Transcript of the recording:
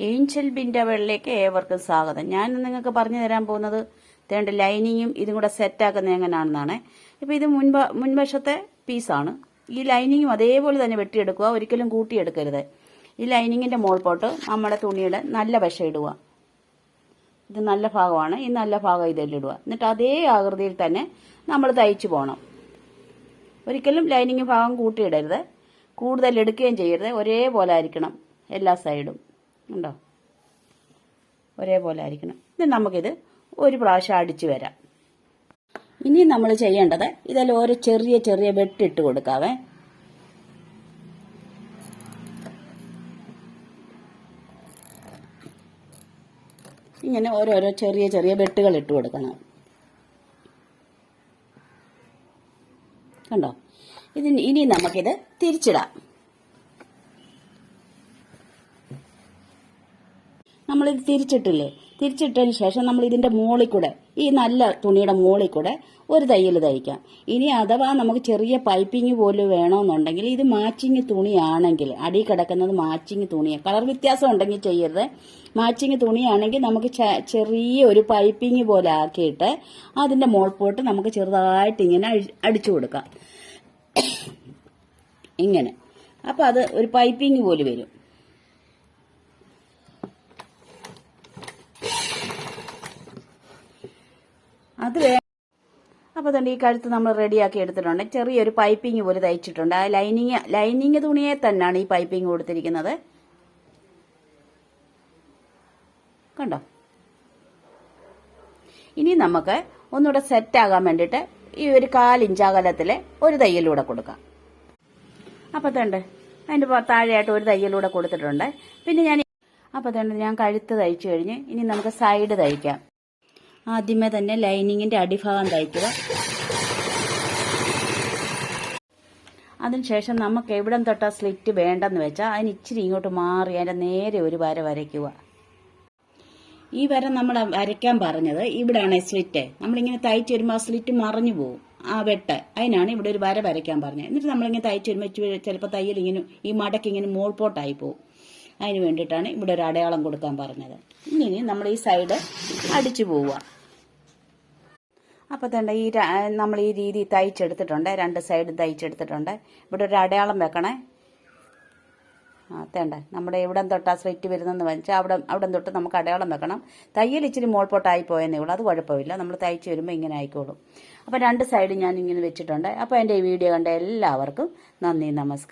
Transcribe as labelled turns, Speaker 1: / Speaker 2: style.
Speaker 1: Angel ബിൻഡവളിലേക്ക് ഏവർക്കും സ്വാഗതം. ഞാൻ നിങ്ങൾക്ക് പറഞ്ഞു തരാൻ പോകുന്നത് തേണ്ട ലൈനിങ്ങും ഇതും കൂടെ സെറ്റാക്കുന്നത് എങ്ങനെയാണെന്നാണ്. ഇപ്പോൾ ഇത് മുൻവശത്തെ പീസാണ്. ഈ ലൈനിങ്ങും അതേപോലെ തന്നെ വെട്ടിയെടുക്കുക, ഒരിക്കലും കൂട്ടിയെടുക്കരുത്. ഈ ലൈനിങ്ങിന്റെ മോൾപോട്ട് നമ്മുടെ തുണിയുടെ നല്ല വശം ഇടുക. ഇത് നല്ല ഭാഗമാണ്, ഈ നല്ല ഭാഗം ഇതിലിടുക. എന്നിട്ട് അതേ ആകൃതിയിൽ തന്നെ നമ്മൾ തയ്ച്ചു പോകണം. ഒരിക്കലും ലൈനിങ് ഭാഗം കൂട്ടിയിടരുത്, കൂടുതൽ എടുക്കുകയും ചെയ്യരുത്. ഒരേപോലെ ആയിരിക്കണം എല്ലാ സൈഡും. ഉണ്ടോ? ഒരേപോലെ ആയിരിക്കണം. ഇനി നമുക്കിത് ഒരു പ്രാവശ്യം അടിച്ചു വരാം. ഇനി നമ്മൾ ചെയ്യേണ്ടത് ഇതിൽ ഓരോ ചെറിയ ചെറിയ വെട്ടിട്ട് കൊടുക്കാവേ. ഇങ്ങനെ ഓരോരോ ചെറിയ ചെറിയ വെട്ടുകൾ ഇട്ട് കൊടുക്കണം. കണ്ടോ? ഇനി നമുക്കിത് തിരിച്ചിടാം. നമ്മളിത് തിരിച്ചിട്ടില്ലേ? തിരിച്ചിട്ടതിന് ശേഷം നമ്മൾ ഇതിന്റെ മുകളിൽ കൂടെ, ഈ നല്ല തുണിയുടെ മുകളിൽ കൂടെ ഒരു തയ്യൽ തയ്ക്കാം. ഇനി അഥവാ നമുക്ക് ചെറിയ പൈപ്പിംഗ് പോലും വേണമെന്നുണ്ടെങ്കിൽ, ഇത് മാച്ചിങ് തുണിയാണെങ്കിൽ, അടി കിടക്കുന്നത് മാച്ചിങ് തുണിയാണ്, കളർ വ്യത്യാസം ഉണ്ടെങ്കിൽ ചെയ്യരുത്. മാച്ചിങ് തുണിയാണെങ്കിൽ നമുക്ക് ചെറിയ ഒരു പൈപ്പിംഗ് പോലെ ആക്കിയിട്ട് അതിന്റെ മുകൾപോട്ട് നമുക്ക് ചെറുതായിട്ട് ഇങ്ങനെ അടിച്ചു കൊടുക്കാം. ഇങ്ങനെ. അപ്പൊ അത് ഒരു പൈപ്പിംഗ് പോലെ വരും. അപ്പോൾ തന്നെ ഈ കഴുത്ത് നമ്മൾ റെഡിയാക്കി എടുത്തിട്ടുണ്ട്. ചെറിയൊരു പൈപ്പിംഗ് പോലെ തയ്ച്ചിട്ടുണ്ട്. ആ ലൈനിങ് തുണിയെ തന്നെയാണ് ഈ പൈപ്പിംഗ് കൊടുത്തിരിക്കുന്നത്. കണ്ടോ? ഇനി നമുക്ക് ഒന്നുകൂടെ സെറ്റാകാൻ വേണ്ടിയിട്ട് ഈ ഒരു 1/4 ഇഞ്ച് അകലത്തിൽ ഒരു തയ്യലൂടെ കൊടുക്കാം. അപ്പോൾ തന്നെ അതിൻ്റെ താഴെയായിട്ട് ഒരു തയ്യലൂടെ കൊടുത്തിട്ടുണ്ട്. പിന്നെ ഞാൻ കഴുത്ത് തയ്ച്ചു കഴിഞ്ഞ് ഇനി നമുക്ക് സൈഡ് തയ്ക്കാം. ആദ്യമേ തന്നെ ലൈനിങ്ങിന്റെ അടിഭാഗം തയ്ക്കുക. അതിനുശേഷം നമുക്ക് എവിടം തൊട്ടാ സ്ലിറ്റ് വേണ്ടെന്ന് വെച്ചാൽ അതിന് ഇച്ചിരി ഇങ്ങോട്ട് മാറി അതിന്റെ നേരെ ഒരു വര വരയ്ക്കുക. ഈ വര നമ്മൾ വരയ്ക്കാൻ പറഞ്ഞത് ഇവിടാണ് സ്ലിറ്റ്. നമ്മളിങ്ങനെ തയ്ച്ചു വരുമ്പോൾ ആ സ്ലിറ്റ് മറിഞ്ഞു പോകും, ആ വെട്ട്. അതിനാണ് ഇവിടെ ഒരു വര വരയ്ക്കാൻ പറഞ്ഞത്. എന്നിട്ട് നമ്മളിങ്ങനെ തയ്ച്ചു വരുമ്പോൾ ചിലപ്പോൾ തയ്യൽ ഇങ്ങനെ ഈ മടക്ക് ഇങ്ങനെ മോൾപോട്ടായി പോകും. അതിന് വേണ്ടിയിട്ടാണ് ഇവിടെ ഒരു അടയാളം കൊടുക്കാൻ പറഞ്ഞത്. ഇനി നമ്മൾ ഈ സൈഡ് അടിച്ചു പോവുക. അപ്പോൾ തന്നെ നമ്മൾ ഈ രീതി തയ്ച്ചെടുത്തിട്ടുണ്ട്. 2 സൈഡ് തയ്ച്ചെടുത്തിട്ടുണ്ട്. ഇവിടെ ഒരു അടയാളം വെക്കണേ. തേണ്ട നമ്മുടെ എവിടം തൊട്ടാ സ്ലിറ്റ് വരുന്നതെന്ന് വെച്ചാൽ അവിടം തൊട്ട് നമുക്ക് അടയാളം വെക്കണം. തയ്യൽ ഇച്ചിരി മോൾപോട്ടായി പോയെന്നേ ഉള്ളൂ, അത് കുഴപ്പമില്ല. നമ്മൾ തയ്ച്ച് വരുമ്പോൾ ഇങ്ങനെ ആയിക്കോളും. അപ്പോൾ 2 സൈഡ് ഞാൻ ഇങ്ങനെ വെച്ചിട്ടുണ്ട്. അപ്പോൾ എൻ്റെ ഈ വീഡിയോ കണ്ട എല്ലാവർക്കും നന്ദി, നമസ്കാരം.